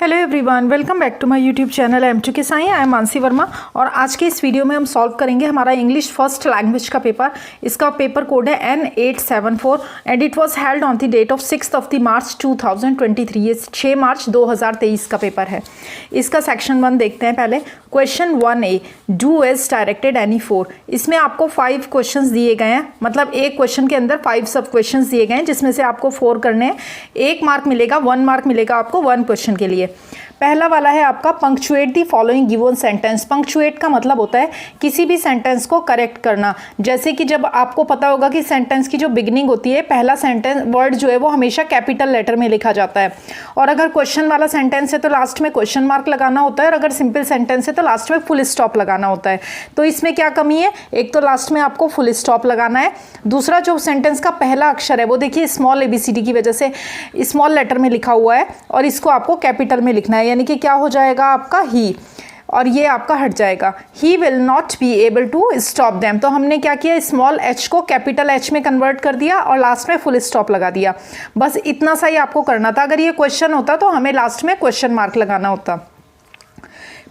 Hello everyone, welcome back to my YouTube channel एम2 के साई। आई एम मानसी वर्मा और आज के इस वीडियो में हम सॉल्व करेंगे हमारा इंग्लिश फर्स्ट लैंग्वेज का पेपर। इसका पेपर कोड है N874 and it was held on the date of 6 March 2023। ये 6 मार्च 2023 का पेपर है। इसका सेक्शन 1 देखते हैं पहले। Question 1A, do as directed any 4। इसमें आपको 5 क्वेश्चंस दिए गए हैं, मतलब एक क्वेश्चन के अंदर 5 सब क्वेश्चंस दिए गए हैं जिसमें से आपको 4 करने हैं। 1 मार्क मिलेगा, 1 मार्क मिलेगा आपको 1 क्वेश्चन के लिए। पहला वाला है आपका punctuate the following given sentence. Punctuate का मतलब होता है किसी भी सेंटेंस को करेक्ट करना। जैसे कि जब आपको पता होगा कि सेंटेंस की जो बिगिनिंग होती है, पहला सेंटेंस वर्ड जो है वो हमेशा कैपिटल लेटर में लिखा जाता है, और अगर क्वेश्चन वाला सेंटेंस है तो लास्ट में क्वेश्चन मार्क लगाना होता है, और अगर सिंपल सेंटेंस है तो लास्ट में फुल स्टॉप लगाना होता है। तो इसमें क्या कमी है? एक तो लास्ट में आपको फुल स्टॉप लगाना है, दूसरा जो सेंटेंस का पहला अक्षर है वो देखिए स्मॉल ABCD की वजह से स्मॉल लेटर में लिखा हुआ है और इसको आपको कैपिटल में लिखना है, यानी कि क्या हो जाएगा आपका ही, और ये आपका हट जाएगा। He will not be able to stop them. तो हमने क्या किया, स्मॉल h को कैपिटल H में कन्वर्ट कर दिया और लास्ट में फुल स्टॉप लगा दिया। बस इतना सा ही आपको करना था। अगर ये क्वेश्चन होता तो हमें लास्ट में क्वेश्चन मार्क लगाना होता।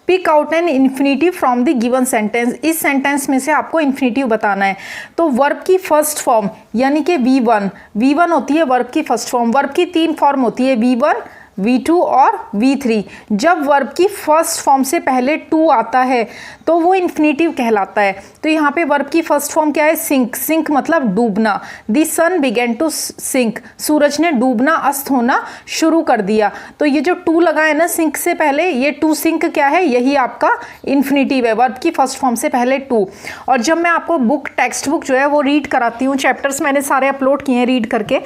Pick out an infinitive from the given sentence. इस सेंटेंस में से आपको इन्फिनेटिव बताना है। तो वर्ब की फर्स्ट फॉर्म यानी कि V1 होती है वर्ब की फर्स्ट फॉर्म। वर्ब की 3 फॉर्म होती है, V1, V2 और V3। जब वर्ब की फर्स्ट फॉर्म से पहले 2 आता है तो वो इन्फिनेटिव कहलाता है। तो यहाँ पे वर्ब की फर्स्ट फॉर्म क्या है? सिंक। सिंक मतलब डूबना। The sun begin to sink. सूरज ने डूबना, अस्त होना शुरू कर दिया। तो ये जो 2 लगा है ना सिंक से पहले, ये टू सिंक क्या है? यही आपका इन्फिनेटिव है, वर्ब की फर्स्ट फॉर्म से पहले 2। और जब मैं आपको टेक्स्ट बुक जो है वो रीड कराती हूँ, चैप्टर्स मैंने सारे अपलोड किए हैं रीड करके,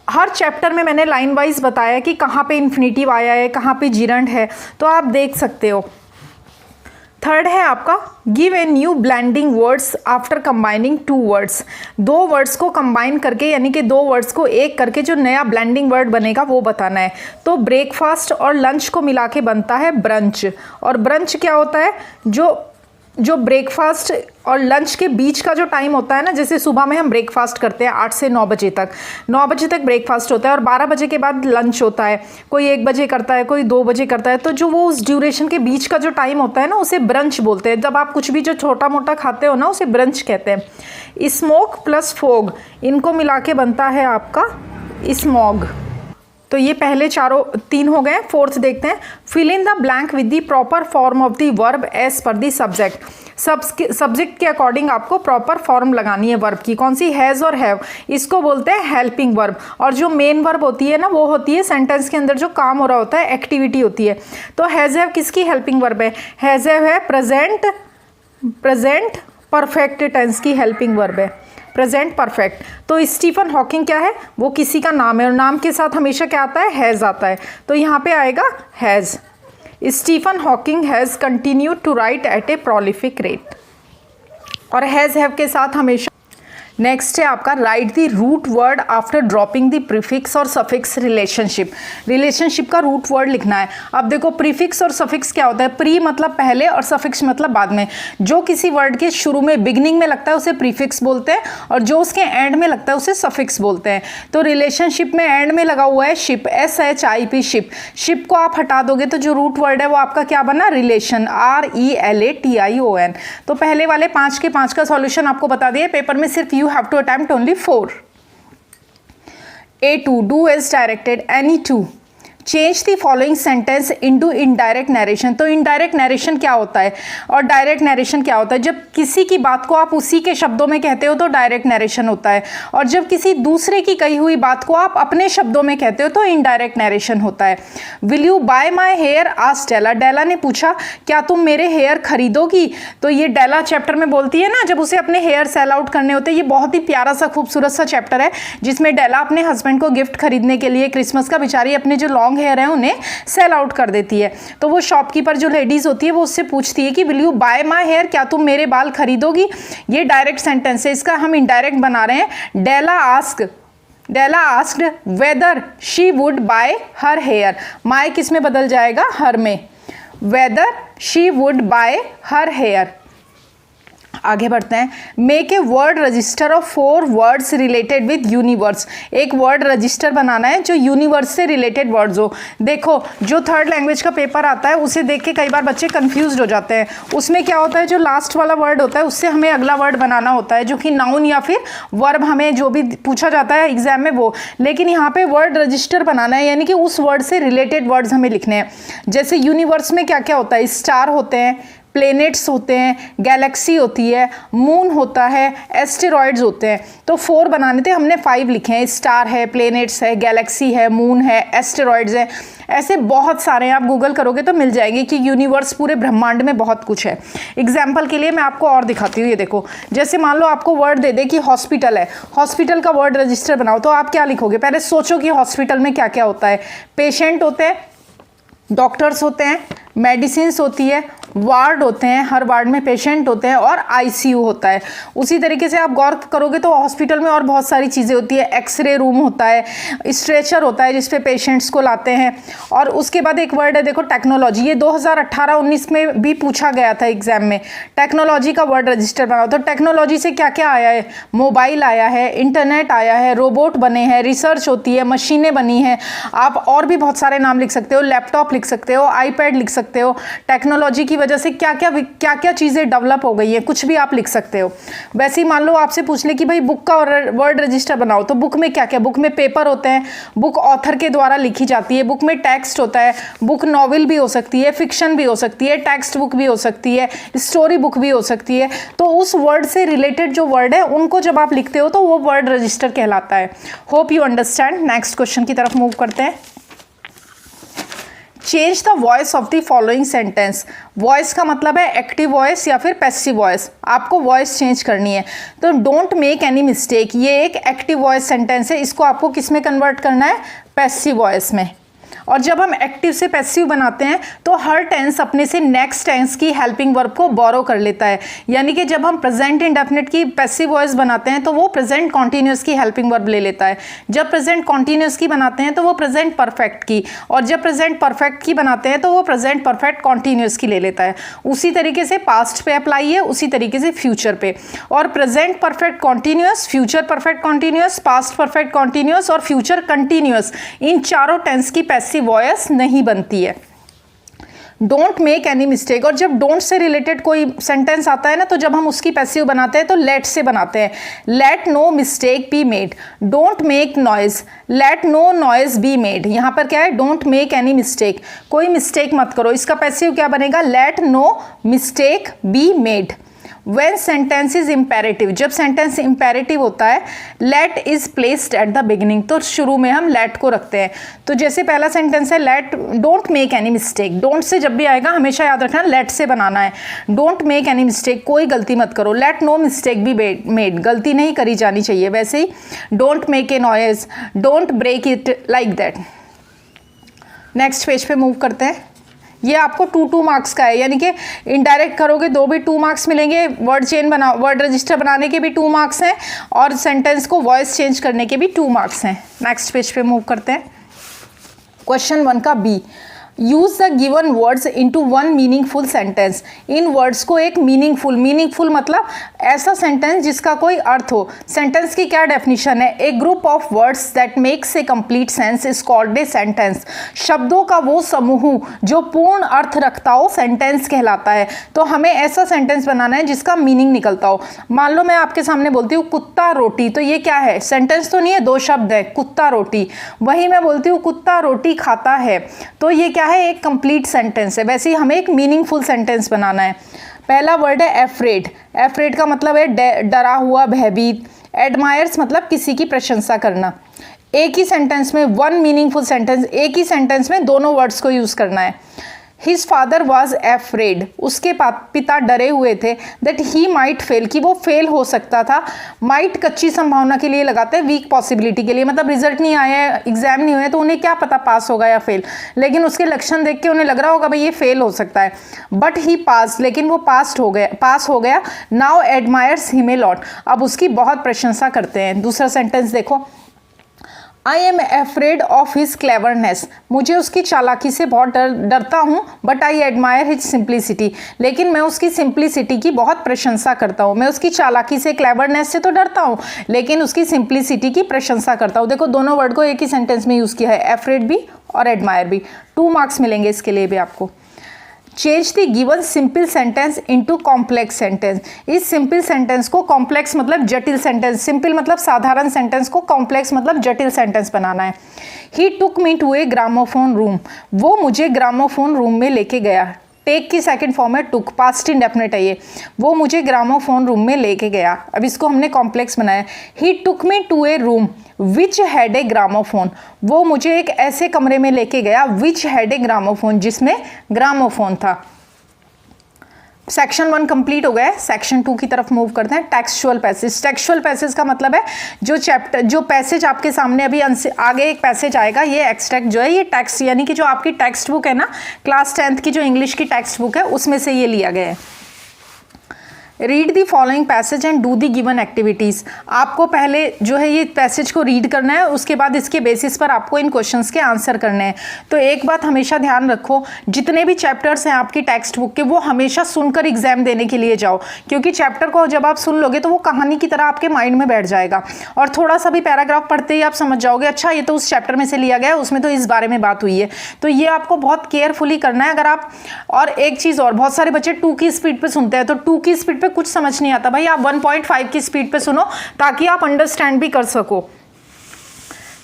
हर चैप्टर में मैंने लाइन वाइज बताया कि कहाँ पे इन्फिनेटिव आया है, कहाँ पे जिरंड है, तो आप देख सकते हो। थर्ड है आपका give a new blending words after combining 2 words. 2 words को कंबाइन करके यानी कि 2 वर्ड्स को एक करके जो नया ब्लेंडिंग वर्ड बनेगा वो बताना है। तो ब्रेकफास्ट और लंच को मिला के बनता है ब्रंच। और ब्रंच क्या होता है? जो ब्रेकफास्ट और लंच के बीच का जो टाइम होता है ना, जैसे सुबह में हम ब्रेकफास्ट करते हैं 8 से 9 बजे तक, 9 बजे तक ब्रेकफास्ट होता है और 12 बजे के बाद लंच होता है। कोई 1 बजे करता है, कोई 2 बजे करता है। तो जो वो उस ड्यूरेशन के बीच का जो टाइम होता है ना, उसे ब्रंच बोलते हैं। जब आप कुछ भी जो छोटा मोटा खाते हो ना, उसे ब्रंच कहते हैं। स्मोक प्लस फोग, इनको मिला के बनता है आपका स्मॉग। तो ये पहले 3 हो गए। 4th देखते हैं। Fill in the blank with the proper form of the verb as per the subject. Subject के अकॉर्डिंग आपको प्रॉपर फॉर्म लगानी है वर्ब की। कौन सी? हैज़ और हैव। इसको बोलते हैं हेल्पिंग वर्ब। और जो मेन वर्ब होती है ना, वो होती है सेंटेंस के अंदर जो काम हो रहा होता है, एक्टिविटी होती है। तो हैज़ हैव किसकी हेल्पिंग वर्ब है? हैज़ हैव है प्रेजेंट परफेक्ट टेंस की हेल्पिंग वर्ब है, प्रेजेंट परफेक्ट। तो स्टीफन हॉकिंग क्या है? वो किसी का नाम है और नाम के साथ हमेशा क्या आता है? हैज़ आता है। तो यहाँ पे आएगा has. Stephen Hawking has continued to write at a prolific rate. और हैज़ हैव के साथ हमेशा। नेक्स्ट है आपका write the root word after dropping the prefix और सफिक्स रिलेशनशिप। रिलेशनशिप का रूट वर्ड लिखना है। अब देखो प्रीफिक्स और सफिक्स क्या होता है? प्री मतलब पहले और सफिक्स मतलब बाद में। जो किसी वर्ड के शुरू में बिगिनिंग में लगता है उसे प्रीफिक्स बोलते हैं, और जो उसके एंड में लगता है उसे सफिक्स बोलते हैं। तो रिलेशनशिप में एंड में लगा हुआ है शिप, SHIP, शिप। शिप को आप हटा दोगे तो जो रूट वर्ड है वो आपका क्या बना? Relation, RELATION। तो पहले वाले 5 के 5 का सॉल्यूशन आपको बता दिया। पेपर में सिर्फ have to attempt only 4. A2, do as directed any 2. Change the following sentence into indirect narration. तो इनडायरेक्ट नरेशन क्या होता है और डायरेक्ट नरेशन क्या होता है? जब किसी की बात को आप उसी के शब्दों में कहते हो तो डायरेक्ट नरेशन होता है, और जब किसी दूसरे की कही हुई बात को आप अपने शब्दों में कहते हो तो इनडायरेक्ट नरेशन होता है। Will you buy my hair? Asked Della. Della ने पूछा क्या तुम मेरे हेयर खरीदोगी? तो ये डेला चैप्टर में बोलती है ना, जब उसे अपने हेयर सेल आउट करने होते हैं। ये बहुत ही प्यारा सा खूबसूरत सा चैप्टर है जिसमें डेला अपने हस्बैंड को गिफ्ट खरीदने के लिए क्रिसमस का बेचारी अपने जो लॉन्ग हेयर है उन्हें सेल आउट कर देती है। तो वो शॉपकीपर जो लेडीज होती है वो उससे पूछती है कि will you buy my hair? क्या तुम मेरे बाल खरीदोगी? ये डायरेक्ट सेंटेंस है, इसका हम इनडायरेक्ट बना रहे हैं। Della asked whether she would buy her hair. My किस में बदल जाएगा? हर में। Whether she would buy her hair. आगे बढ़ते हैं। Make a word register of 4 words related with universe. एक वर्ड रजिस्टर बनाना है जो यूनिवर्स से रिलेटेड वर्ड्स हो। देखो जो थर्ड लैंग्वेज का पेपर आता है उसे देख के कई बार बच्चे कंफ्यूज हो जाते हैं। उसमें क्या होता है, जो लास्ट वाला वर्ड होता है उससे हमें अगला वर्ड बनाना होता है, जो कि नाउन या फिर वर्ब हमें जो भी पूछा जाता है एग्जाम में वो। लेकिन यहाँ पे वर्ड रजिस्टर बनाना है, यानी कि उस वर्ड से रिलेटेड वर्ड्स हमें लिखने हैं। जैसे यूनिवर्स में क्या क्या होता है, स्टार होते हैं, प्लेनेट्स होते हैं, गैलेक्सी होती है, मून होता है, एस्टेरॉइड्स होते हैं। तो 4 बनाने थे, हमने 5 लिखे हैं। स्टार है, प्लेनेट्स है, गैलेक्सी है, मून है, एस्टेरॉइड्स है, ऐसे बहुत सारे हैं। आप गूगल करोगे तो मिल जाएंगे कि यूनिवर्स पूरे ब्रह्मांड में बहुत कुछ है। एग्जाम्पल के लिए मैं आपको और दिखाती हूँ। ये देखो, जैसे मान लो आपको वर्ड दे दे कि हॉस्पिटल है, हॉस्पिटल का वर्ड रजिस्टर बनाओ, तो आप क्या लिखोगे? पहले सोचो कि हॉस्पिटल में क्या क्या होता है। पेशेंट होते हैं, डॉक्टर्स होते हैं, मेडिसिन्स होती है, वार्ड होते हैं, हर वार्ड में पेशेंट होते हैं, और आईसीयू होता है। उसी तरीके से आप गौर करोगे तो हॉस्पिटल में और बहुत सारी चीज़ें होती है। एक्सरे रूम होता है, स्ट्रेचर होता है जिस पे पेशेंट्स को लाते हैं। और उसके बाद एक वर्ड है देखो, टेक्नोलॉजी। ये 2018-19 में भी पूछा गया था एग्जाम में। टेक्नोलॉजी का वर्ड रजिस्टर बनाओ। तो टेक्नोलॉजी से क्या क्या आया है? मोबाइल आया है, इंटरनेट आया है, रोबोट बने हैं, रिसर्च होती है, मशीनें बनी हैं। आप और भी बहुत सारे नाम लिख सकते हो, लैपटॉप लिख सकते हो, आईपैड लिख सकते हो। टेक्नोलॉजी की वजह से क्या क्या चीज़ें डेवलप हो गई हैं, कुछ भी आप लिख सकते हो। वैसे ही मान लो आपसे पूछ ले कि भाई बुक का वर्ड रजिस्टर बनाओ, तो बुक में क्या क्या? बुक में पेपर होते हैं, बुक ऑथर के द्वारा लिखी जाती है। बुक में टेक्स्ट होता है, बुक नॉवेल भी हो सकती है, फिक्शन भी हो सकती है, टेक्स्ट बुक भी हो सकती है, स्टोरी बुक भी हो सकती है। तो उस वर्ड से रिलेटेड जो वर्ड है उनको जब आप लिखते हो तो वो वर्ड रजिस्टर कहलाता है। Hope you understand. Next question की तरफ मूव करते हैं। Change the voice of the following sentence. Voice का मतलब है एक्टिव वॉइस या फिर पैसिव वॉइस। आपको वॉइस चेंज करनी है। तो डोंट मेक एनी मिस्टेक, ये एक एक्टिव वॉइस सेंटेंस है। इसको आपको किस में कन्वर्ट करना है? पैसिव वॉइस में। और जब हम एक्टिव से पैसिव बनाते हैं तो हर टेंस अपने से नेक्स्ट टेंस की हेल्पिंग वर्ब को बोरो कर लेता है। यानी कि जब हम प्रेजेंट इंडेफिनिट की पैसिव वॉइस बनाते हैं तो वो प्रेजेंट कॉन्टिन्यूस की हेल्पिंग वर्ब ले लेता है। जब प्रेजेंट कॉन्टिन्यूस की बनाते हैं तो वो प्रेजेंट परफेक्ट की, और जब प्रेजेंट परफेक्ट की बनाते हैं तो वो प्रेजेंट परफेक्ट कॉन्टिन्यूस की ले लेता है। उसी तरीके से पास्ट पे अप्लाई है, उसी तरीके से फ्यूचर पे। और present perfect continuous, future perfect continuous, past perfect continuous और फ्यूचर कंटिन्यूस, इन चारों टेंस की पैसिव वॉइस नहीं बनती है। Don't make any mistake. और जब डोंट से रिलेटेड कोई सेंटेंस आता है ना, तो जब हम उसकी पैसिव बनाते हैं तो लेट से बनाते हैं। Let no mistake be made. Don't make noise, let no noise be made. यहाँ पर क्या है? डोंट मेक एनी मिस्टेक, कोई मिस्टेक मत करो। इसका पैसिव क्या बनेगा? Let no mistake be made. When sentence is imperative, जब सेंटेंस imperative होता है, let is placed at the beginning, तो शुरू में हम let को रखते हैं। तो जैसे पहला सेंटेंस है let don't make any mistake, don't से जब भी आएगा हमेशा याद रखना let से बनाना है। don't make any mistake, कोई गलती मत करो। let no mistake be made, गलती नहीं करी जानी चाहिए। वैसे ही don't make a noise, don't break it like that। Next page पे मूव करते हैं। ये आपको 2 मार्क्स का है, यानी कि इनडायरेक्ट करोगे 2 भी 2 मार्क्स मिलेंगे। वर्ड चेन बना, वर्ड रजिस्टर बनाने के भी 2 मार्क्स हैं, और सेंटेंस को वॉइस चेंज करने के भी 2 मार्क्स हैं। नेक्स्ट पेज पे मूव करते हैं। क्वेश्चन 1 का B, use the given words into one meaningful sentence. इन वर्ड्स को एक मीनिंगफुल मतलब ऐसा सेंटेंस जिसका कोई अर्थ हो। सेंटेंस की क्या डेफिनेशन है? A group of words that makes a complete sense is called a sentence. शब्दों का वो समूह जो पूर्ण अर्थ रखता हो सेंटेंस कहलाता है। तो हमें ऐसा सेंटेंस बनाना है जिसका मीनिंग निकलता हो। मान लो मैं आपके सामने बोलती हूँ कुत्ता रोटी, तो ये क्या है? सेंटेंस तो नहीं है, 2 शब्द है, कुत्ता रोटी। वहीं मैं बोलती हूँ कुत्ता रोटी खाता है, तो ये क्या है? एक कंप्लीट सेंटेंस है। वैसे ही हमें एक मीनिंगफुल सेंटेंस बनाना है। पहला वर्ड है एफ्रेड। एफ्रेड का मतलब है डरा हुआ, भयभीत। एडमायर्स मतलब किसी की प्रशंसा करना। एक ही सेंटेंस में वन मीनिंगफुल सेंटेंस, एक ही सेंटेंस में दोनों वर्ड्स को यूज करना है। हिज फादर वॉज एफ्रेड, उसके पिता डरे हुए थे। दैट ही माइट फेल, कि वो फेल हो सकता था। माइट कच्ची संभावना के लिए लगाते हैं, वीक पॉसिबिलिटी के लिए, मतलब रिजल्ट नहीं आया है, एग्जाम नहीं हुए, तो उन्हें क्या पता पास होगा या फेल, लेकिन उसके लक्षण देख के उन्हें लग रहा होगा भाई ये फेल हो सकता है। बट ही पास, लेकिन वो पास हो गया। Now admires him a lot, अब उसकी बहुत प्रशंसा करते हैं। दूसरा सेंटेंस देखो, I am afraid of his cleverness, मुझे उसकी चालाकी से बहुत डरता हूँ, but I admire his simplicity, लेकिन मैं उसकी सिंप्लिसिटी की बहुत प्रशंसा करता हूँ। मैं उसकी चालाकी से, क्लेवरनेस से तो डरता हूँ, लेकिन उसकी सिंप्लिसिटी की प्रशंसा करता हूँ। देखो दोनों वर्ड को एक ही सेंटेंस में यूज़ किया है, एफ्रेड भी और एडमायर भी। 2 मार्क्स मिलेंगे इसके लिए भी आपको। Change the given simple sentence into complex sentence, इस सिंपल सेंटेंस को, कॉम्प्लेक्स मतलब जटिल सेंटेंस, सिंपल मतलब साधारण सेंटेंस को, कॉम्प्लेक्स मतलब जटिल सेंटेंस बनाना है। He took me to a gramophone room, वो मुझे ग्रामोफोन रूम में लेके गया। टेक की सेकंड फॉर्म है टुक, पास्ट इंडेफिनिट है ये। वो मुझे ग्रामोफोन रूम में लेके गया। अब इसको हमने कॉम्प्लेक्स बनाया। He took me to a room which had a gramophone, वो मुझे एक ऐसे कमरे में लेके गया विच हैड ए ग्रामोफोन, जिसमें ग्रामोफोन था। सेक्शन 1 कंप्लीट हो गया है। सेक्शन 2 की तरफ मूव करते हैं। Textual passage. टेक्सचुअल पैसेज का मतलब है जो पैसेज आपके सामने अभी आगे एक पैसेज आएगा, ये एक्सट्रैक्ट जो है, ये टेक्स्ट यानी कि जो आपकी टेक्स्ट बुक है ना, क्लास 10th की जो इंग्लिश की टेक्स्ट बुक है, उसमें से ये लिया गया है। Read the following passage and do the given activities, आपको पहले जो है ये पैसेज को रीड करना है, उसके बाद इसके बेसिस पर आपको इन क्वेश्चंस के आंसर करने हैं। तो एक बात हमेशा ध्यान रखो, जितने भी चैप्टर्स हैं आपकी टेक्स्ट बुक के, वो हमेशा सुनकर एग्जाम देने के लिए जाओ, क्योंकि चैप्टर को जब आप सुन लोगे तो वो कहानी की तरह आपके माइंड में बैठ जाएगा, और थोड़ा सा भी पैराग्राफ पढ़ते ही आप समझ जाओगे, अच्छा ये तो उस चैप्टर में से लिया गया है, उसमें तो इस बारे में बात हुई है। तो ये आपको बहुत केयरफुली करना है। अगर आप, और एक चीज़ और, बहुत सारे बच्चे 2 की स्पीड पर सुनते हैं, तो 2 की स्पीड कुछ समझ नहीं आता, भाई आप 1.5 की स्पीड पे सुनो ताकि आप अंडरस्टैंड भी कर सको।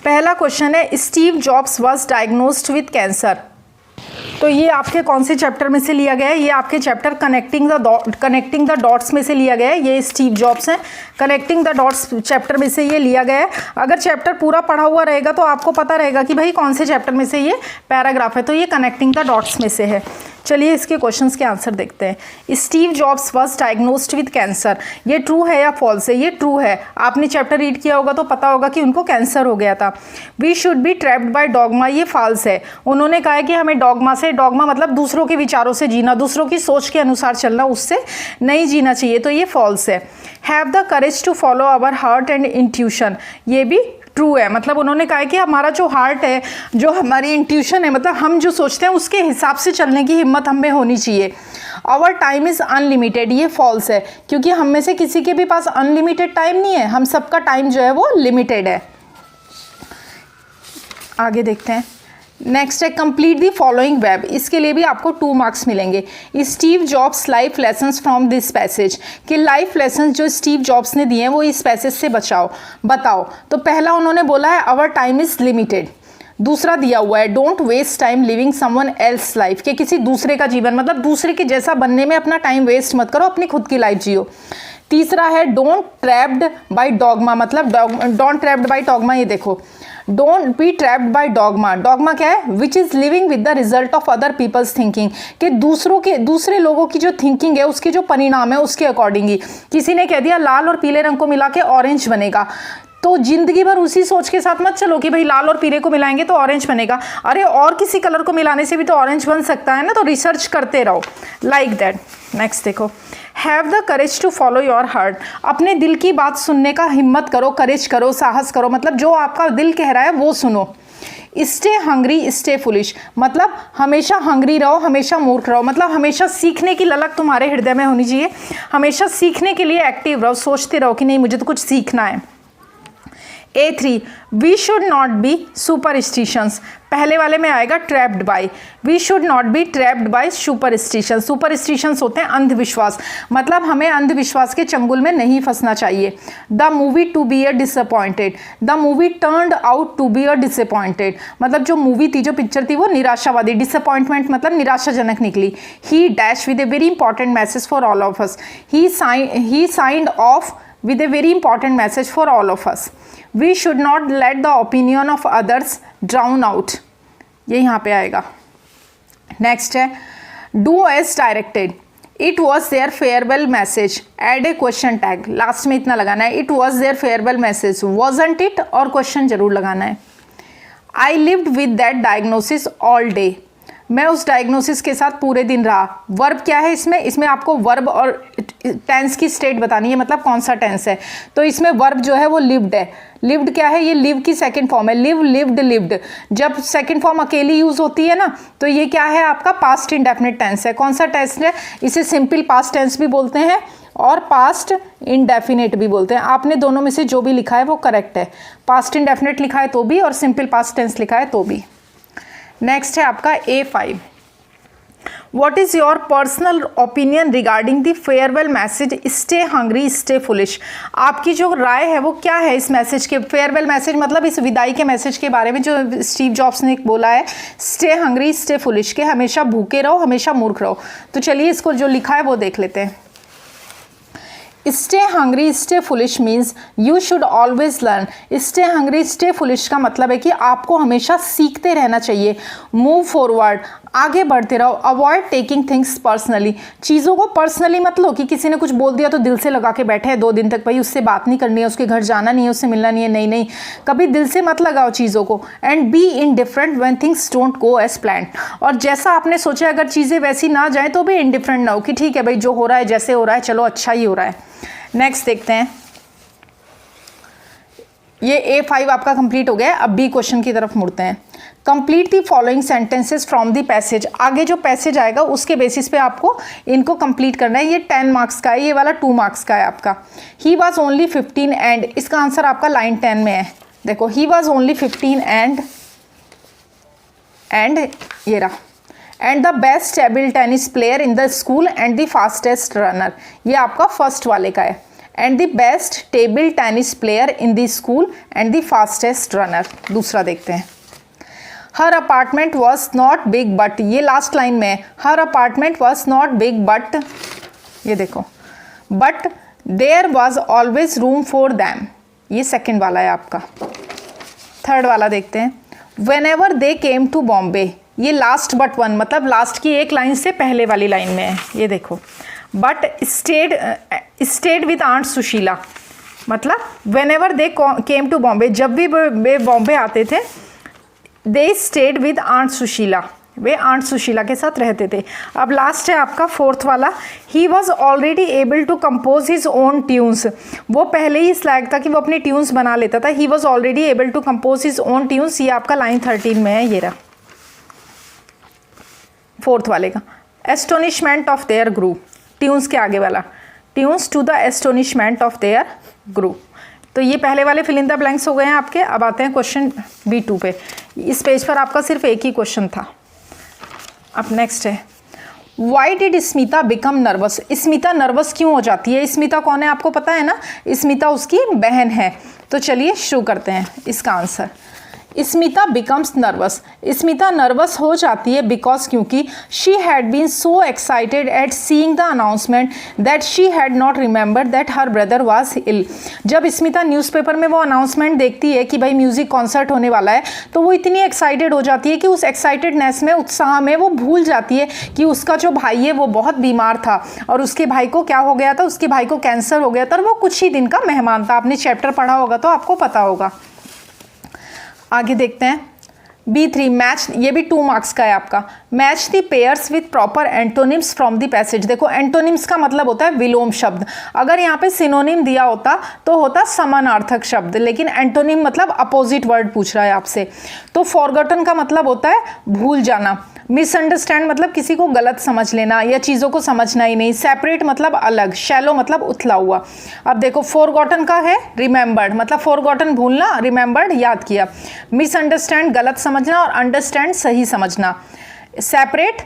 पहला क्वेश्चन है, Steve jobs was diagnosed with cancer. तो ये आपके कौन से चैप्टर में से लिया गया है? ये आपके चैप्टर कनेक्टिंग द डॉट्स में से लिया गया है। ये स्टीव जॉब्स हैं, कनेक्टिंग द डॉट्स चैप्टर में से ये लिया गया है। अगर चैप्टर पूरा पढ़ा हुआ रहेगा तो आपको पता रहेगा कि भाई कौन से चैप्टर में से ये पैराग्राफ है, तो ये कनेक्टिंग द डॉट्स में से है। चलिए इसके क्वेश्चंस के आंसर देखते हैं। Steve jobs was diagnosed with cancer, ये ट्रू है या फॉल्स है? ये ट्रू है। आपने चैप्टर रीड किया होगा तो पता होगा कि उनको कैंसर हो गया था। We should be trapped by dogma, ये फॉल्स है। उन्होंने कहा है कि हमें डॉगमा मतलब दूसरों के विचारों से जीना, दूसरों की सोच के अनुसार चलना, उससे नहीं जीना चाहिए, तो ये फॉल्स है। Have the courage to follow our heart and intuition, ये भी ट्रू है। मतलब उन्होंने कहा है कि हमारा जो हार्ट है, जो हमारी इंट्यूशन है, मतलब हम जो सोचते हैं उसके हिसाब से चलने की हिम्मत हमें होनी चाहिए। आवर टाइम इज़ अनलिमिटेड, ये फॉल्स है, क्योंकि हम में से किसी के भी पास अनलिमिटेड टाइम नहीं है, हम सबका टाइम जो है वो लिमिटेड है। आगे देखते हैं। नेक्स्ट है कंप्लीट दी फॉलोइंग वेब, इसके लिए भी आपको 2 मार्क्स मिलेंगे। Steve jobs life lessons from this passage, कि लाइफ लेसन्स जो स्टीव जॉब्स ने दिए हैं वो इस पैसेज से बताओ। तो पहला उन्होंने बोला है आवर टाइम इज़ लिमिटेड। दूसरा दिया हुआ है don't waste time living someone else life, कि किसी दूसरे का जीवन, मतलब दूसरे के जैसा बनने में अपना टाइम वेस्ट मत करो, अपनी खुद की लाइफ जियो। तीसरा है डोंट ट्रैप्ड बाय डॉगमा, मतलब डोंट ट्रैप्ड बाय डॉगमा, ये देखो don't be trapped by dogma. Dogma क्या है? Which is living with the result of other people's thinking, कि दूसरे लोगों की जो थिंकिंग है उसके जो परिणाम है उसके अकॉर्डिंग ही। किसी ने कह दिया लाल और पीले रंग को मिला के ऑरेंज बनेगा, तो जिंदगी भर उसी सोच के साथ मत चलो कि भाई लाल और पीले को मिलाएंगे तो ऑरेंज बनेगा। अरे और किसी कलर को मिलाने से भी तो ऑरेंज बन सकता है ना, तो रिसर्च करते रहो लाइक दैट। नेक्स्ट देखो, have the courage to follow your heart, अपने दिल की बात सुनने का हिम्मत करो, करेज करो, साहस करो, मतलब जो आपका दिल कह रहा है वो सुनो। स्टे हंग्री स्टे फुलिश, मतलब हमेशा हंग्री रहो, हमेशा मूर्ख रहो, मतलब हमेशा सीखने की ललक तुम्हारे हृदय में होनी चाहिए, हमेशा सीखने के लिए एक्टिव रहो, सोचते रहो कि नहीं मुझे तो कुछ सीखना है। A3 we should not be superstitions, पहले वाले में आएगा trapped by, we should not be trapped by superstitions. Superstitions होते हैं अंधविश्वास, मतलब हमें अंधविश्वास के चंगुल में नहीं फंसना चाहिए। The movie to be a disappointed, the movie turned out to be a disappointed, मतलब जो मूवी थी, जो पिक्चर थी वो निराशावादी, डिसअपॉइंटमेंट मतलब निराशाजनक निकली। ही dash with a very important message for all of us, he signed of with a very important message for all of us. We should not let the opinion of others drown out, ये यहाँ पे आएगा। Next है do as directed, it was their farewell message, add a question tag, last में इतना लगाना है, it was their farewell message, wasn't it, और क्वेश्चन जरूर लगाना है। I lived with that diagnosis all day, मैं उस डायग्नोसिस के साथ पूरे दिन रहा। वर्ब क्या है इसमें? इसमें आपको वर्ब और टेंस की स्टेट बतानी है, मतलब कौन सा टेंस है। तो इसमें वर्ब जो है वो लिव्ड है। लिव्ड क्या है? ये लिव की सेकंड फॉर्म है। Live, lived, lived. जब सेकंड फॉर्म अकेली यूज होती है ना, तो ये क्या है? आपका पास्ट इंडेफिनिट टेंस है। कौन सा टेंस है? इसे सिंपल पास्ट टेंस भी बोलते हैं और पास्ट इंडेफिनिट भी बोलते हैं। आपने दोनों में से जो भी लिखा है वो करेक्ट है। पास्ट इंडेफिनिट लिखा है तो भी और सिंपल पास्ट टेंस लिखा है तो भी। नेक्स्ट है आपका A5। What is your personal opinion regarding the farewell message stay hungry stay foolish? आपकी जो राय है वो क्या है इस मैसेज के? फेयरवेल मैसेज मतलब इस विदाई के मैसेज के बारे में जो स्टीव जॉब्स ने बोला है, स्टे हंग्री स्टे फुलिश, के हमेशा भूखे रहो हमेशा मूर्ख रहो। तो चलिए इसको जो लिखा है वो देख लेते हैं। Stay hungry stay foolish means you should always learn. Stay hungry stay foolish का मतलब है कि आपको हमेशा सीखते रहना चाहिए। मूव फॉरवर्ड, आगे बढ़ते रहो। अवॉइड टेकिंग थिंग्स पर्सनली, चीज़ों को पर्सनली मत लो कि किसी ने कुछ बोल दिया तो दिल से लगा के बैठे हैं 2 दिन तक, भाई उससे बात नहीं करनी है, उसके घर जाना नहीं है, उससे मिलना नहीं है। नहीं नहीं, कभी दिल से मत लगाओ चीज़ों को। And be indifferent when things don't go as planned, और जैसा आपने सोचा अगर चीज़ें वैसी ना जाए तो भी इनडिफरेंट ना हो कि ठीक है भाई जो हो रहा है जैसे हो रहा है चलो अच्छा ही हो रहा है। नेक्स्ट देखते हैं। ये A5 आपका कंप्लीट हो गया। अब B क्वेश्चन की तरफ मुड़ते हैं। Complete the following sentences from the passage. आगे जो पैसेज आएगा उसके बेसिस पे आपको इनको कंप्लीट करना है। ये 10 मार्क्स का है, ये वाला 2 मार्क्स का है आपका। ही वॉज ओनली 15 एंड, इसका आंसर आपका लाइन 10 में है। देखो, ही वॉज ओनली 15 एंड ये रहा, and the best table tennis player in the school and the fastest runner, ये आपका फर्स्ट वाले का है। And the best table tennis player in the school and the fastest runner. दूसरा देखते हैं। Her apartment was not big but, ये last line में है। Her apartment was not big but, ये देखो, but there was always room for them, ये second वाला है आपका। थर्ड वाला देखते हैं। Whenever they came to Bombay, ये लास्ट बट वन, मतलब लास्ट की एक लाइन से पहले वाली लाइन में है। ये देखो, but stayed with aunt Sushila, मतलब whenever they came to Bombay, जब भी वे बॉम्बे आते थे, they stayed with aunt Sushila, वे आंट सुशीला के साथ रहते थे। अब लास्ट है आपका फोर्थ वाला। He was already able to compose his own tunes, वो पहले ही इस लायक था कि वो अपनी ट्यून्स बना लेता था। He was already able to compose his own tunes, ये आपका लाइन 13 में है। ये रहा फोर्थ वाले का। Astonishment of their crew, tunes के आगे वाला, tunes to the astonishment of their crew. तो ये पहले वाले फिल इन द ब्लैंक्स हो गए हैं आपके। अब आते हैं क्वेश्चन B2 पे। इस पेज पर आपका सिर्फ एक ही क्वेश्चन था। अब नेक्स्ट है, why did Smita become nervous, Smita nervous क्यों हो जाती है? स्मिता कौन है आपको पता है ना, स्मिता उसकी बहन है। तो चलिए शुरू करते हैं इसका answer. Smita becomes nervous, Smita nervous हो जाती है बिकॉज, क्योंकि she had been so excited at seeing the announcement that she had not remembered that her brother was ill. जब स्मिता न्यूज़पेपर में वो अनाउंसमेंट देखती है कि भाई म्यूज़िक कॉन्सर्ट होने वाला है, तो वो इतनी एक्साइटेड हो जाती है कि उस एक्साइटेडनेस में, उत्साह में वो भूल जाती है कि उसका जो भाई है वो बहुत बीमार था और उसके भाई को क्या हो गया था, उसके भाई को कैंसर हो गया था और वो कुछ ही दिन का मेहमान था। आपने चैप्टर पढ़ा होगा तो आपको पता होगा। आगे देखते हैं B3 मैच, ये भी 2 मार्क्स का है आपका। Match the pairs with proper antonyms from the passage. देखो, एंटोनिम्स का मतलब होता है विलोम शब्द। अगर यहाँ पे सिनोनिम दिया होता तो होता समानार्थक शब्द, लेकिन एंटोनिम मतलब अपोजिट वर्ड पूछ रहा है आपसे। तो फॉरगॉटन का मतलब होता है भूल जाना। मिसअंडरस्टैंड मतलब किसी को गलत समझ लेना या चीज़ों को समझना ही नहीं। सेपरेट मतलब अलग। शैलो मतलब उथला हुआ। अब देखो, फॉरगॉटन का है रिमेंबर्ड, मतलब फॉरगॉटन भूलना, रिमेंबर्ड याद किया। मिसअंडरस्टैंड गलत समझना और अंडरस्टैंड सही समझना। सेपरेट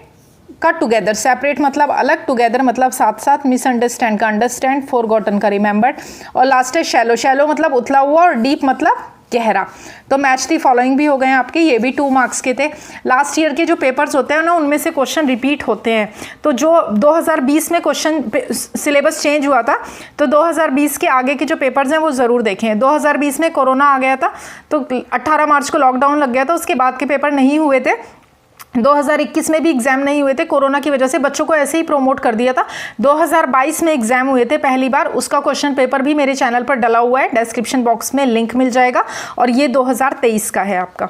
का टुगेदर, सेपरेट मतलब अलग, टुगेदर मतलब साथ साथ। मिसअंडरस्टैंड का अंडरस्टैंड, फॉरगॉटन का रिमेंबर्ड। और लास्ट है शैलो, शैलो मतलब उथला हुआ और डीप मतलब गहरा। तो मैच दी फॉलोइंग भी हो गए हैं आपके, ये भी 2 मार्क्स के थे। लास्ट ईयर के जो पेपर्स होते हैं ना, उनमें से क्वेश्चन रिपीट होते हैं। तो जो 2020 में क्वेश्चन सिलेबस चेंज हुआ था, तो 2020 के आगे के जो पेपर्स हैं वो ज़रूर देखें। 2020 में कोरोना आ गया था, तो 18 मार्च को लॉकडाउन लग गया था, उसके बाद के पेपर नहीं हुए थे। 2021 में भी एग्ज़ाम नहीं हुए थे, कोरोना की वजह से बच्चों को ऐसे ही प्रोमोट कर दिया था। 2022 में एग्ज़ाम हुए थे पहली बार, उसका क्वेश्चन पेपर भी मेरे चैनल पर डला हुआ है, डिस्क्रिप्शन बॉक्स में लिंक मिल जाएगा। और ये 2023 का है आपका।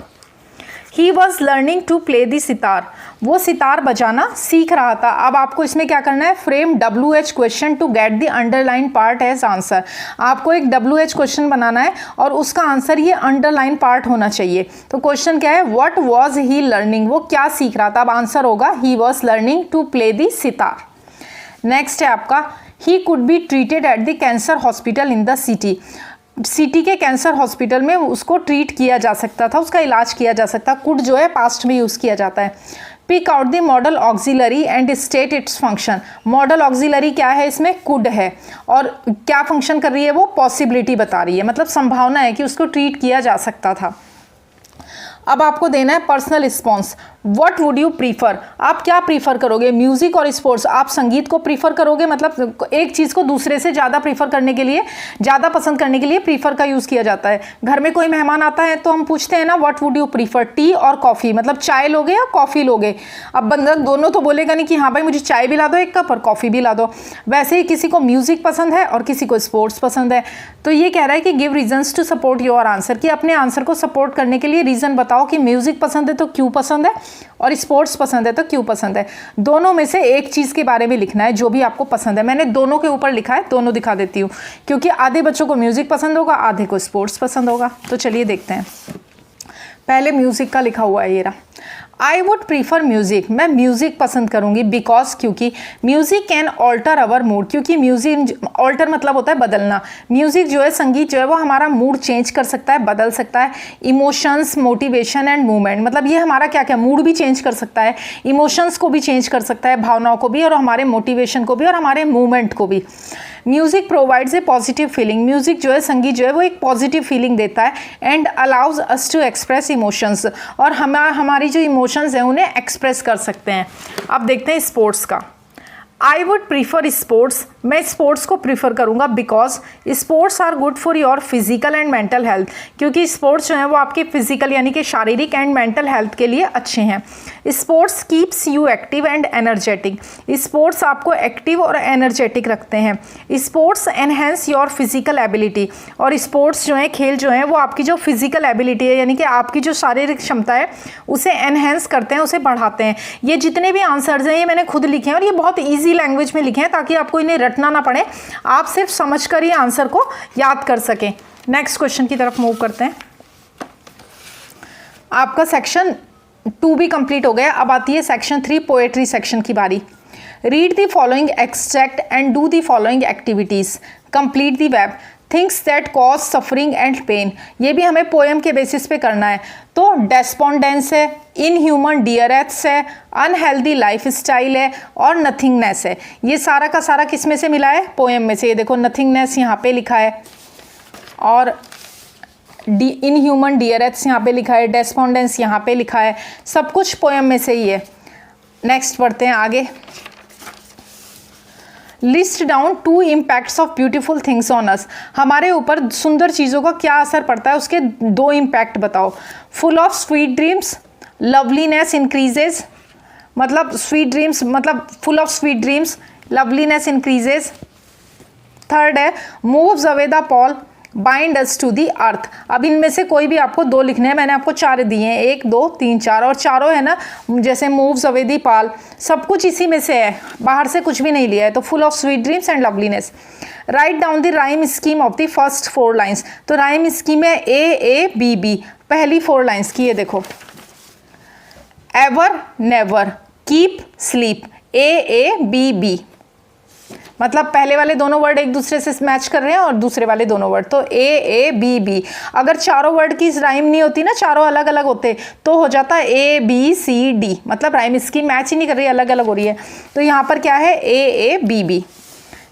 He was learning to play the sitar, वो सितार बजाना सीख रहा था। अब आपको इसमें क्या करना है, frame WH question to get the underline part as answer. आपको एक WH क्वेश्चन बनाना है और उसका आंसर ये अंडरलाइन पार्ट होना चाहिए। तो क्वेश्चन क्या है, व्हाट वॉज ही लर्निंग, वो क्या सीख रहा था। अब आंसर होगा he was learning to play the sitar. Next है आपका, he could be treated at the cancer hospital in the city, city के कैंसर हॉस्पिटल में उसको ट्रीट किया जा सकता था, उसका इलाज किया जा सकता। कुड जो है पास्ट में यूज़ किया जाता है। Pick out the modal auxiliary and state its function, modal auxiliary क्या है, इसमें कुड है और क्या फंक्शन कर रही है, वो पॉसिबिलिटी बता रही है, मतलब संभावना है कि उसको ट्रीट किया जा सकता था। अब आपको देना है personal response. What would you prefer, आप क्या प्रीफर करोगे, म्यूजिक और स्पोर्ट्स। आप संगीत को प्रीफर करोगे, मतलब एक चीज़ को दूसरे से ज़्यादा प्रीफर करने के लिए, ज़्यादा पसंद करने के लिए प्रीफर का यूज़ किया जाता है। घर में कोई मेहमान आता है तो हम पूछते हैं ना, what would you prefer, T और कॉफ़ी, मतलब चाय लोगे या कॉफ़ी लोगे। अब बंदा दोनों तो बोलेगा नहीं कि हाँ भाई मुझे चाय भी ला दो एक कप और कॉफ़ी भी ला दो। वैसे ही किसी को म्यूज़िक पसंद है और किसी को स्पोर्ट्स पसंद है। तो ये कह रहा है कि give reasons to support your answer, कि अपने आंसर को सपोर्ट करने के लिए रीज़न बताओ कि म्यूज़िक पसंद है तो क्यों पसंद है और स्पोर्ट्स पसंद है तो क्यों पसंद है। दोनों में से एक चीज़ के बारे में लिखना है जो भी आपको पसंद है। मैंने दोनों के ऊपर लिखा है, दोनों दिखा देती हूँ, क्योंकि आधे बच्चों को म्यूज़िक पसंद होगा, आधे को स्पोर्ट्स पसंद होगा। तो चलिए देखते हैं। पहले म्यूज़िक का लिखा हुआ है ये रहा, आई वुड प्रीफर म्यूज़िक, मैं म्यूज़िक पसंद करूँगी, बिकॉज क्योंकि music can alter our mood, क्योंकि म्यूज़िक ऑल्टर मतलब होता है बदलना। म्यूज़िक जो है, संगीत जो है वो हमारा मूड चेंज कर सकता है, बदल सकता है। इमोशंस, मोटिवेशन एंड मूवमेंट, मतलब ये हमारा क्या क्या मूड भी चेंज कर सकता है, इमोशंस को भी चेंज कर सकता है, भावनाओं को भी, और हमारे मोटिवेशन को भी, और हमारे मूवमेंट को भी। Music provides a positive feeling, music जो है, संगीत जो है वो एक पॉजिटिव फीलिंग देता है। And allows us to express emotions, और हमारी जो इमोशंस हैं उन्हें एक्सप्रेस कर सकते हैं। अब देखते हैं स्पोर्ट्स का। आई वुड प्रीफर स्पोर्ट्स, मैं स्पोर्ट्स को प्रीफर करूँगा, because sports are good for your physical and mental health, क्योंकि स्पोर्ट्स जो हैं वो आपके फिजिकल यानी कि शारीरिक एंड मेंटल हेल्थ के लिए अच्छे हैं। Sports keeps you active and energetic, sports आपको एक्टिव और एनर्जेटिक रखते हैं। Sports enhance your physical ability, और स्पोर्ट्स जो हैं, खेल जो हैं, वो आपकी जो फिजिकल एबिलिटी है यानी कि आपकी जो शारीरिक क्षमता है उसे एनहेंस करते हैं, उसे बढ़ाते हैं। ये जितने भी आंसर्स हैं ये मैंने खुद लिखे हैं और ये बहुत ईजी लैंग्वेज में लिखे हैं ताकि आपको इन्हें रटना ना पड़े, आप सिर्फ समझकर ही आंसर को याद कर सकें। नेक्स्ट क्वेश्चन की तरफ मूव करते हैं। आपका सेक्शन 2 भी कंप्लीट हो गया। अब आती है सेक्शन 3, पोएट्री सेक्शन की बारी। Read the following extract and do the following activities, complete the web, things that cause suffering and pain. ये भी हमें पोएम के बेसिस पे करना है। तो डेस्पोंडेंस है, इनह्यूमन डियरेथ्स है, अनहेल्दी लाइफ स्टाइल है और नथिंगनेस है। ये सारा का सारा किस में से मिला है, पोएम में से। ये देखो नथिंगनेस यहाँ पे लिखा है और इनह्यूमन डियरेथ्स यहाँ पे लिखा है, डेस्पोंडेंस यहाँ पे लिखा है, सब कुछ पोएम में से ही है। नेक्स्ट बढ़ते हैं आगे। List down 2 impacts of beautiful things on us, हमारे ऊपर सुंदर चीज़ों का क्या असर पड़ता है, उसके 2 इम्पैक्ट बताओ। Full of sweet dreams, loveliness increases, मतलब स्वीट ड्रीम्स मतलब full of sweet dreams, loveliness increases. Third है moves away the pall, bind us to the earth. अब इनमें से कोई भी आपको 2 लिखने हैं, मैंने आपको 4 दिए हैं, 1 2 3 4, और चारों है ना, जैसे मूव्स अवे दी पॉल, सब कुछ इसी में से है, बाहर से कुछ भी नहीं लिया है। तो full of sweet dreams and loveliness. Write down the rhyme scheme of the first 4 lines, तो राइम स्कीम है A, पहली 4 लाइन्स की, ये देखो। Ever never, keep sleep, A, मतलब पहले वाले दोनों वर्ड एक दूसरे से मैच कर रहे हैं और दूसरे वाले दोनों वर्ड, तो A, अगर चारों वर्ड की राइम नहीं होती ना, चारों अलग अलग होते तो हो जाता ABCD, मतलब राइम इसकी मैच ही नहीं कर रही, अलग अलग हो रही है। तो यहाँ पर क्या है A.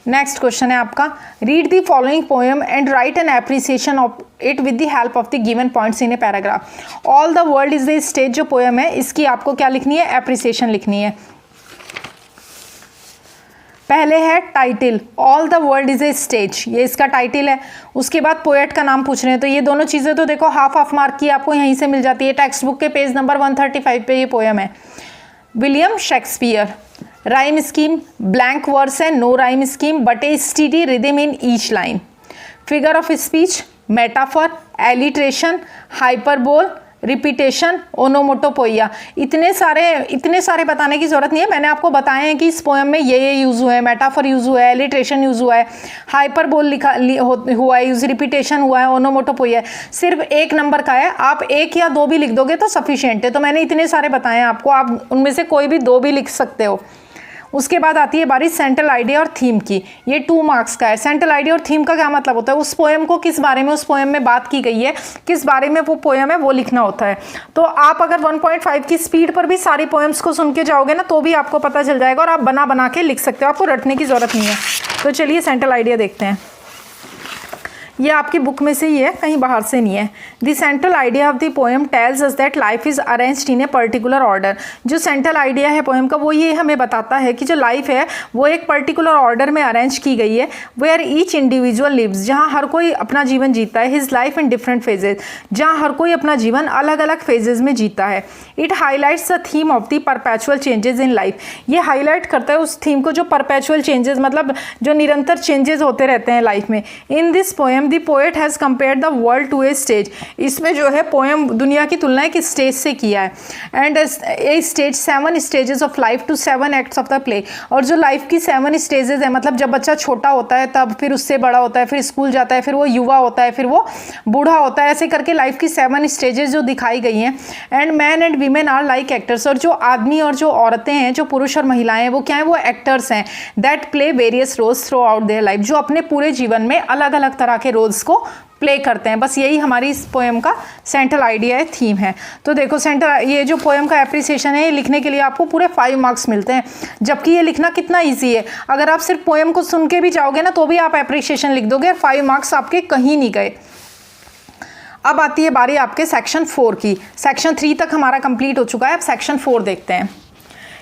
नेक्स्ट क्वेश्चन है आपका, read the following poem and right an appreciation of it with the help of the given points in a paragraph. All the world is the stage जो पोएम है, इसकी आपको क्या लिखनी है, एप्रिसिएशन लिखनी है। पहले है title, all the world is a stage, ये इसका टाइटल है। उसके बाद पोएट का नाम पूछ रहे हैं, तो ये दोनों चीज़ें तो देखो हाफ मार्क की आपको यहीं से मिल जाती है। टेक्स्ट बुक के पेज नंबर 135 पे ये पोएम है, William Shakespeare. Rhyme scheme, blank verse है, no rhyme scheme but a steady rhythm in each line. Figure of speech, metaphor, alliteration, hyperbole, repetition, onomatopoeia. इतने सारे बताने की जरूरत नहीं है, मैंने आपको बताए हैं कि इस पोएम में ये यूज हुए हैं, मेटाफर यूज हुआ है, एलिट्रेशन यूज हुआ है, हाइपरबोल हुआ है यूज, रिपीटेशन हुआ है, ओनोमोटोपोइया। सिर्फ 1 नंबर का है, आप 1 या 2 भी लिख दोगे तो सफिशिएंट है। तो मैंने इतने सारे बताए हैं आपको, आप उनमें से कोई भी 2 भी लिख सकते हो। उसके बाद आती है बारी सेंट्रल आइडिया और थीम की। ये 2 मार्क्स का है। सेंट्रल आइडिया और थीम का क्या मतलब होता है, उस पोएम को किस बारे में उस पोएम में बात की गई है, किस बारे में वो पोएम है वो लिखना होता है। तो आप अगर 1.5 की स्पीड पर भी सारी पोएम्स को सुन के जाओगे ना तो भी आपको पता चल जाएगा और आप बना बना के लिख सकते हो, आपको रटने की जरूरत नहीं है। तो चलिए सेंट्रल आइडिया देखते हैं। ये आपकी बुक में से ही है, कहीं बाहर से नहीं है। The central idea of the poem tells us that life is arranged in a particular order. जो सेंट्रल आइडिया है पोएम का वो ये हमें बताता है कि जो लाइफ है वो एक पर्टिकुलर ऑर्डर में अरेंज की गई है, वेयर ईच इंडिविजुअल लिव्स, जहाँ हर कोई अपना जीवन जीता है, his life in different phases, जहाँ हर कोई अपना जीवन अलग अलग फेजेज में जीता है। It highlights the theme of the perpetual changes in life. ये हाईलाइट करता है उस थीम को जो परपेचुअल चेंजेस, मतलब जो निरंतर चेंजेस होते रहते हैं लाइफ में। In this poem the poet has compared the world to a stage. इसमें जो है पोएम दुनिया की तुलना एक स्टेज से किया है। And a stage 7 stages of life to 7 acts of the play. और जो लाइफ की 7 स्टेजेस है, मतलब जब बच्चा छोटा होता है तब, फिर उससे बड़ा होता है, फिर स्कूल जाता है, फिर वो युवा होता है, फिर वो बूढ़ा होता है, ऐसे करके लाइफ की 7 स्टेजेस जो दिखाई गई हैं। And men and women are like actors. और जो आदमी और जो औरतें हैं, जो पुरुष और महिलाएं हैं, वो क्या है, वो एक्टर्स हैं। That play various roles throughout their life, जो अपने पूरे जीवन में अलग अलग तरह के रोल्स को प्ले करते हैं। बस यही हमारी इस पोएम का सेंट्रल आइडिया है, थीम है। तो देखो ये जो पोएम का एप्रिसिएशन है, ये लिखने के लिए आपको पूरे 5 मार्क्स मिलते हैं, जबकि ये लिखना कितना इजी है। अगर आप सिर्फ पोएम को सुन के भी जाओगे ना तो भी आप एप्रिसिएशन लिख दोगे, 5 मार्क्स आपके कहीं नहीं गए। अब आती है बारी आपके सेक्शन 4 की। सेक्शन 3 तक हमारा कंप्लीट हो चुका है, अब सेक्शन 4 देखते हैं।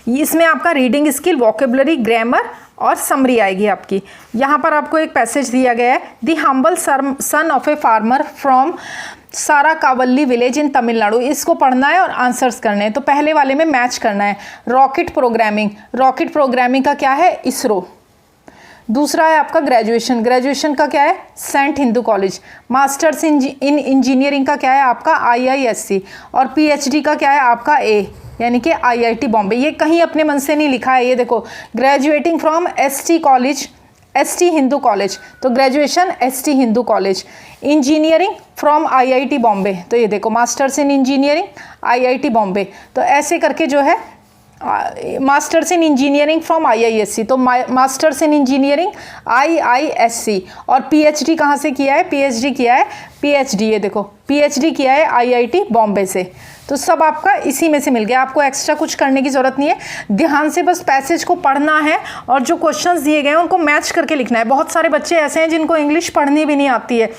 इसमें आपका रीडिंग स्किल, वोकेबुलरी, ग्रामर और समरी आएगी आपकी। यहाँ पर आपको एक पैसेज दिया गया है, the humble son of a farmer from Sarakkalvilai village in Tamil Nadu. इसको पढ़ना है और आंसर्स करने हैं। तो पहले वाले में मैच करना है। रॉकेट प्रोग्रामिंग, रॉकेट प्रोग्रामिंग का क्या है, इसरो। दूसरा है आपका ग्रेजुएशन, ग्रेजुएशन का क्या है, saint Hindu college. Masters in engineering का क्या है आपका IISc। और PhD का क्या है आपका A, यानी कि IIT बॉम्बे। ये कहीं अपने मन से नहीं लिखा है, ये देखो, graduating from ST college, ST Hindu college, तो graduation ST Hindu college. Engineering from IIT Bombay, तो ये देखो masters in engineering IIT Bombay. तो ऐसे करके जो है masters in engineering from IISc, तो मास्टर्स इन इंजीनियरिंग IISc। और PhD कहाँ से किया है, PhD किया है, PhD ये देखो PhD किया है IIT बॉम्बे से। तो सब आपका इसी में से मिल गया, आपको एक्स्ट्रा कुछ करने की ज़रूरत नहीं है। ध्यान से बस पैसेज को पढ़ना है और जो क्वेश्चंस दिए गए हैं उनको मैच करके लिखना है। बहुत सारे बच्चे ऐसे हैं जिनको इंग्लिश पढ़नी भी नहीं आती है,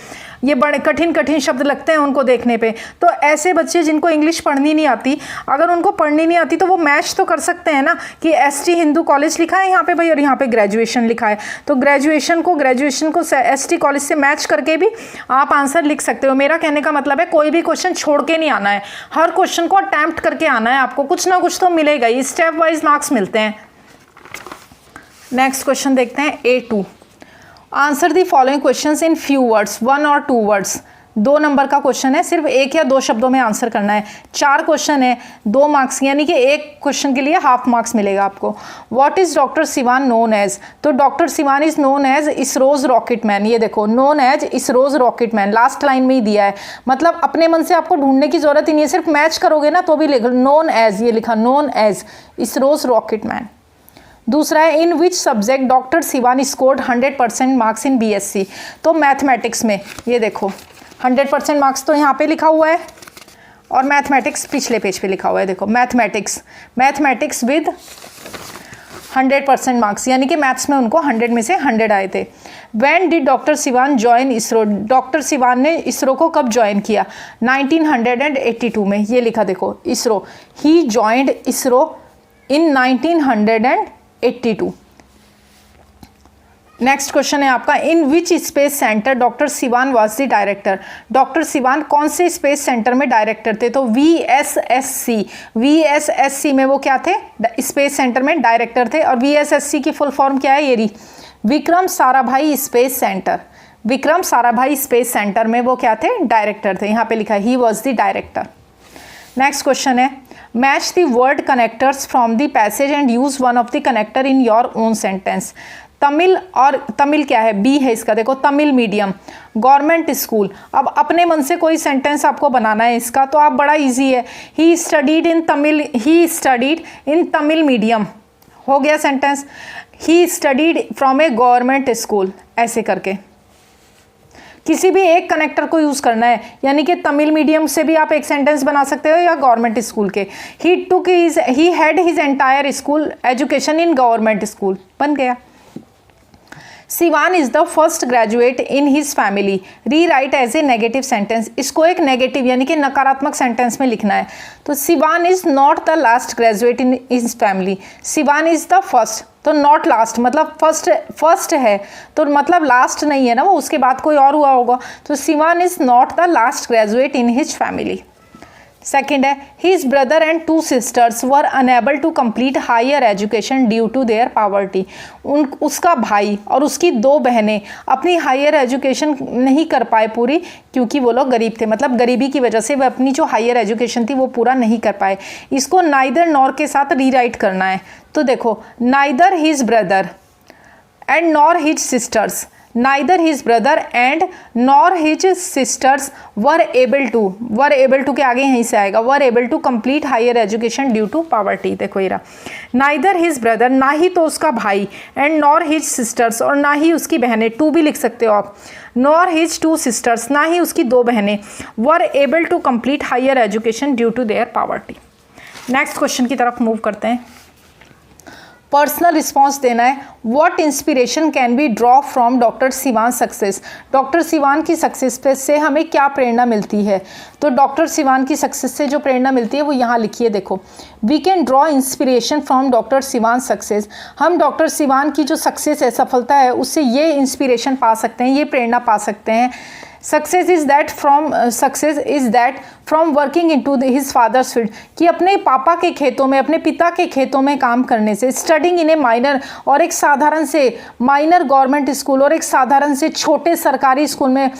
ये बड़े कठिन कठिन शब्द लगते हैं उनको देखने पे। तो ऐसे बच्चे जिनको इंग्लिश पढ़नी नहीं आती, अगर उनको पढ़नी नहीं आती तो वो मैच तो कर सकते हैं ना कि ST हिंदू कॉलेज लिखा है यहाँ पे भाई और यहाँ पे ग्रेजुएशन लिखा है, तो ग्रेजुएशन को ST कॉलेज से मैच करके भी आप आंसर लिख सकते हो। मेरा कहने का मतलब है कोई भी क्वेश्चन छोड़ के नहीं आना है, हर क्वेश्चन को अटैम्प्ट करके आना है, आपको कुछ ना कुछ तो मिलेगा ही, स्टेप वाइज मार्क्स मिलते हैं। नेक्स्ट क्वेश्चन देखते हैं A2। Answer the following questions in few words, 1 और 2 वर्ड्स। 2 नंबर का क्वेश्चन है, सिर्फ 1 या 2 शब्दों में आंसर करना है। 4 क्वेश्चन है, 2 मार्क्स, यानी कि 1 क्वेश्चन के लिए हाफ मार्क्स मिलेगा आपको। What is doctor Sivan known as, तो doctor Sivan is known as ISRO's rocket man. ये देखो known as ISRO's rocket man, last line में ही दिया है, मतलब अपने मन से आपको ढूंढने की जरूरत ही नहीं है, सिर्फ मैच करोगे ना तो भी लिखो नोन एज, ये लिखा known as ISRO's rocket man. दूसरा है in which subject doctor Sivan scored 100% marks in BSc, तो मैथमेटिक्स में। ये देखो 100% मार्क्स तो यहाँ पे लिखा हुआ है और मैथमेटिक्स पिछले पेज पे लिखा हुआ है, देखो मैथमेटिक्स विद 100% मार्क्स, यानी कि मैथ्स में उनको 100 में से 100 आए थे। When did doctor Siwan join ISRO, doctor Siwan ने इसरो को कब ज्वाइन किया, 1982 में। ये लिखा देखो ISRO, he joined ISRO in 1982। Next question है आपका in which space centre doctor Sivan was the director, doctor Sivan कौन से स्पेस सेंटर में डायरेक्टर थे, तो VSSC में वो क्या थे, स्पेस सेंटर में डायरेक्टर थे। और VSSC की फुल फॉर्म क्या है, ये रही, Vikram Sarabhai space centre. Vikram Sarabhai space centre में वो क्या थे, डायरेक्टर थे, यहाँ पे लिखा he was the director. Next question है, match the word connectors from the passage and use one of the connector in your own sentence. Tamil, और तमिल क्या है, बी है इसका, देखो तमिल मीडियम, गवर्नमेंट स्कूल। अब अपने मन से कोई सेंटेंस आपको बनाना है इसका, तो आप बड़ा इजी है, he studied in Tamil medium, हो गया sentence. He studied from A government school, ऐसे करके किसी भी एक कनेक्टर को यूज़ करना है, यानी कि तमिल मीडियम से भी आप एक सेंटेंस बना सकते हो या गवर्नमेंट स्कूल के। He had his entire school education in government school, बन गया। Sivan is the first graduate in his family, rewrite as a negative sentence. इसको एक नेगेटिव यानी कि नकारात्मक सेंटेंस में लिखना है। तो Sivan is not the last graduate in his family, Siwan is the first, तो नॉट लास्ट मतलब फर्स्ट है, तो मतलब लास्ट नहीं है ना वो, उसके बाद कोई और हुआ होगा। तो Sivan is not the last graduate in his family. Second है, his brother and 2 sisters were unable to complete higher education due to their poverty. उसका भाई और उसकी 2 बहनें अपनी हायर एजुकेशन नहीं कर पाए पूरी, क्योंकि वो लोग गरीब थे, मतलब गरीबी की वजह से वह अपनी जो हायर एजुकेशन थी वो पूरा नहीं कर पाए। इसको नाइदर नॉर के साथ रीराइट करना है। तो देखो, neither his brother and nor his sisters, neither his brother and nor his sisters were able to के आगे यहीं से आएगा, were able to complete higher education due to poverty। देखो ये रहा, neither his brother, ना ही तो उसका भाई, and nor his sisters, और ना ही उसकी बहनें, 2 भी लिख सकते हो आप, nor his 2 sisters, ना ही उसकी 2 बहनें, were able to complete higher education due to their poverty। Next question की तरफ मूव करते हैं। पर्सनल रिस्पॉन्स देना है। What inspiration can be draw from doctor Sivan success, doctor Sivan की सक्सेस से हमें क्या प्रेरणा मिलती है। तो डॉक्टर सिवान की सक्सेस से जो प्रेरणा मिलती है वो यहाँ लिखिए, देखो, we can draw inspiration from doctor Sivan success. हम डॉक्टर सिवान की जो सक्सेस है, सफलता है, उससे ये इंस्पिरेशन पा सकते हैं, ये प्रेरणा पा सकते हैं। Success is that from working into his father's field, कि अपने पापा के खेतों में, अपने पिता के खेतों में काम करने से, स्टडिंग इन ए माइनर, और एक साधारण से माइनर गवर्नमेंट स्कूल और एक साधारण से छोटे सरकारी स्कूल में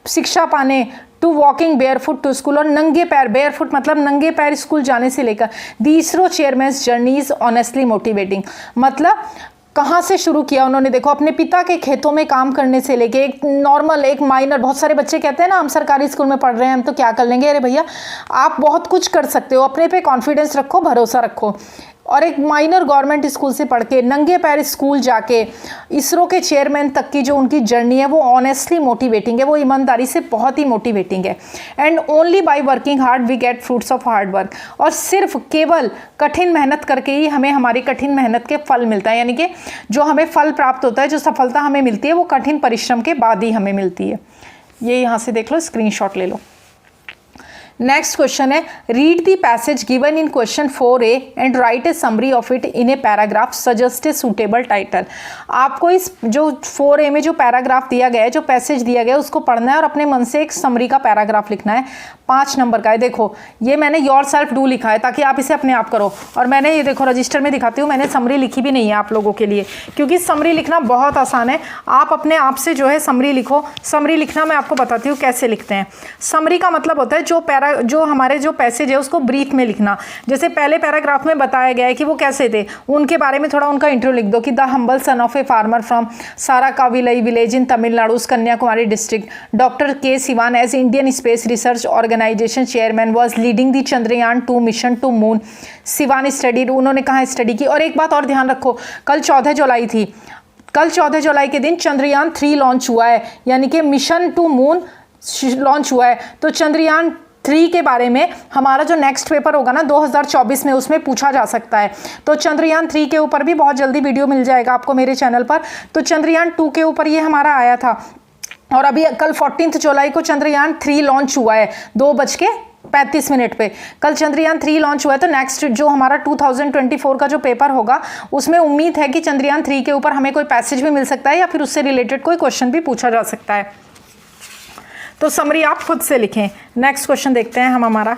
शिक्षा पाने, to walking barefoot to school, और नंगे पैर, बेयरफुट मतलब नंगे पैर स्कूल जाने से लेकर, the ISRO chairman's journey is honestly motivating. मतलब कहाँ से शुरू किया उन्होंने, देखो, अपने पिता के खेतों में काम करने से लेके एक नॉर्मल, एक माइनर, बहुत सारे बच्चे कहते हैं ना हम सरकारी स्कूल में पढ़ रहे हैं, हम तो क्या कर लेंगे। अरे भैया, आप बहुत कुछ कर सकते हो, अपने पे कॉन्फिडेंस रखो, भरोसा रखो। और एक माइनर गवर्नमेंट स्कूल से पढ़ के नंगे पैर स्कूल जाके इसरो के चेयरमैन तक की जो उनकी जर्नी है वो ऑनेस्टली मोटिवेटिंग है, वो ईमानदारी से बहुत ही मोटिवेटिंग है। And only by working hard we get fruits of hard work, और सिर्फ केवल कठिन मेहनत करके ही हमें हमारी कठिन मेहनत के फल मिलता है, यानी कि जो हमें फल प्राप्त होता है, जो सफलता हमें मिलती है वो कठिन परिश्रम के बाद ही हमें मिलती है। ये यहाँ से देख लो, स्क्रीनशॉट ले लो। नेक्स्ट क्वेश्चन है, read the passage given in question 4A and right A summary of it in a paragraph, suggest a suitable title. आपको इस जो 4A में जो पैराग्राफ दिया गया है, जो पैसेज दिया गया है, उसको पढ़ना है और अपने मन से एक समरी का पैराग्राफ लिखना है। 5 नंबर का है। देखो, ये मैंने योर सेल्फ डू लिखा है ताकि आप इसे अपने आप करो, और मैंने ये देखो रजिस्टर में दिखाती हूँ, मैंने समरी लिखी भी नहीं है आप लोगों के लिए, क्योंकि समरी लिखना बहुत आसान है। आप अपने आप से जो है समरी लिखो। समरी लिखना मैं आपको बताती हूँ कैसे लिखते हैं। समरी का मतलब होता है जो हमारे जो पैसेज है उसको ब्रीफ में लिखना। जैसे पहले पैराग्राफ में बताया गया है कि वो कैसे थे, उनके बारे में थोड़ा उनका इंट्रो लिख दो कि the humble son of a farmer from Sarakkalvilai village in Tamil Nadu, Kanyakumari district, doctor K Sivan as Indian space research organisation chairman was leading the Chandrayaan 2 mission to moon. Sivan studied, उन्होंने कहाँ स्टडी की। और एक बात और ध्यान रखो, कल 14 जुलाई थी, कल 14 जुलाई के दिन चंद्रयान 3 लॉन्च हुआ है, यानी कि मिशन टू मून लॉन्च हुआ है। तो चंद्रयान 3 के बारे में हमारा जो नेक्स्ट पेपर होगा ना 2024 में, उसमें पूछा जा सकता है। तो चंद्रयान 3 के ऊपर भी बहुत जल्दी वीडियो मिल जाएगा आपको मेरे चैनल पर। तो चंद्रयान 2 के ऊपर ये हमारा आया था, और अभी कल 14 जुलाई को चंद्रयान 3 लॉन्च हुआ है 2:35 पे। कल चंद्रयान 3 लॉन्च हुआ है। तो नेक्स्ट जो हमारा 2024 का जो पेपर होगा उसमें उम्मीद है कि चंद्रयान 3 के ऊपर हमें कोई पैसेज भी मिल सकता है या फिर उससे रिलेटेड कोई क्वेश्चन भी पूछा जा सकता है। तो समरी आप खुद से लिखें। नेक्स्ट क्वेश्चन देखते हैं हम हमारा।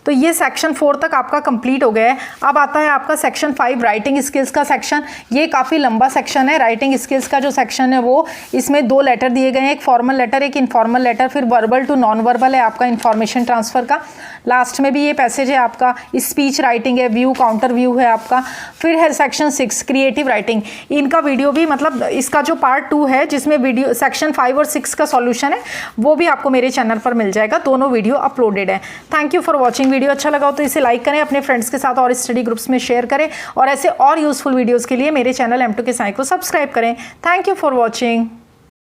तो ये सेक्शन 4 तक आपका कंप्लीट हो गया है। अब आता है आपका सेक्शन 5 राइटिंग स्किल्स का सेक्शन। ये काफ़ी लंबा सेक्शन है। राइटिंग स्किल्स का जो सेक्शन है वो, इसमें 2 लेटर दिए गए हैं, एक फॉर्मल लेटर एक इनफॉर्मल लेटर, फिर वर्बल टू नॉन वर्बल है आपका इन्फॉर्मेशन ट्रांसफ़र का। लास्ट में भी ये पैसेज है आपका स्पीच राइटिंग है, व्यू काउंटर व्यू है आपका। फिर है सेक्शन 6 क्रिएटिव राइटिंग। इनका वीडियो भी मतलब इसका जो पार्ट 2 है जिसमें वीडियो सेक्शन 5 और 6 का सॉल्यूशन है वो भी आपको मेरे चैनल पर मिल जाएगा। दोनों वीडियो अपलोडेड है। Thank you for watching. Video अच्छा लगा हो तो इसे लाइक करें, अपने फ्रेंड्स के साथ और स्टडी ग्रुप्स में शेयर करें और ऐसे और यूजफुल वीडियोज़ के लिए मेरे चैनल M2K Science को सब्सक्राइब करें। Thank you for watching.